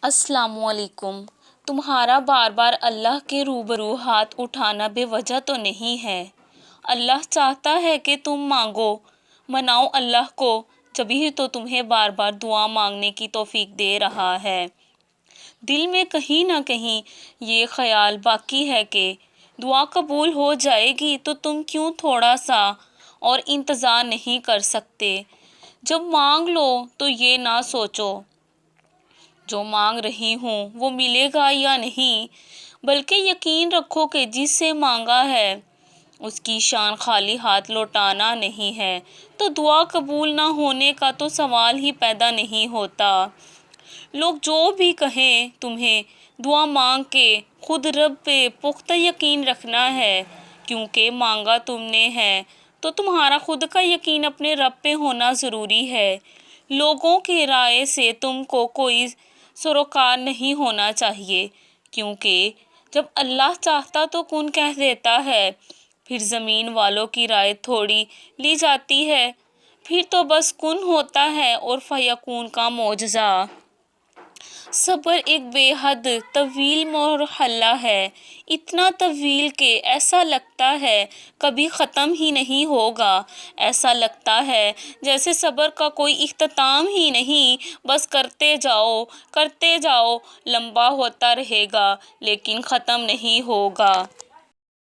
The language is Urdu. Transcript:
السلام علیکم۔ تمہارا بار بار اللہ کے روبرو ہاتھ اٹھانا بے وجہ تو نہیں ہے۔ اللہ چاہتا ہے کہ تم مانگو، مناؤ اللہ کو، جبھی تو تمہیں بار بار دعا مانگنے کی توفیق دے رہا ہے۔ دل میں کہیں نہ کہیں یہ خیال باقی ہے کہ دعا قبول ہو جائے گی تو تم کیوں تھوڑا سا اور انتظار نہیں کر سکتے؟ جب مانگ لو تو یہ نہ سوچو جو مانگ رہی ہوں وہ ملے گا یا نہیں، بلکہ یقین رکھو کہ جس سے مانگا ہے اس کی شان خالی ہاتھ لوٹانا نہیں ہے، تو دعا قبول نہ ہونے کا تو سوال ہی پیدا نہیں ہوتا۔ لوگ جو بھی کہیں، تمہیں دعا مانگ کے خود رب پہ پختہ یقین رکھنا ہے، کیونکہ مانگا تم نے ہے تو تمہارا خود کا یقین اپنے رب پہ ہونا ضروری ہے۔ لوگوں کے رائے سے تم کو کوئی سروکار نہیں ہونا چاہیے، کیونکہ جب اللہ چاہتا تو کن کہہ دیتا ہے، پھر زمین والوں کی رائے تھوڑی لی جاتی ہے، پھر تو بس کن ہوتا ہے اور فیکون کا معجزہ۔ صبر ایک بے حد طویل مرحلہ ہے، اتنا طویل کہ ایسا لگتا ہے کبھی ختم ہی نہیں ہوگا، ایسا لگتا ہے جیسے صبر کا کوئی اختتام ہی نہیں، بس کرتے جاؤ، لمبا ہوتا رہے گا لیکن ختم نہیں ہوگا۔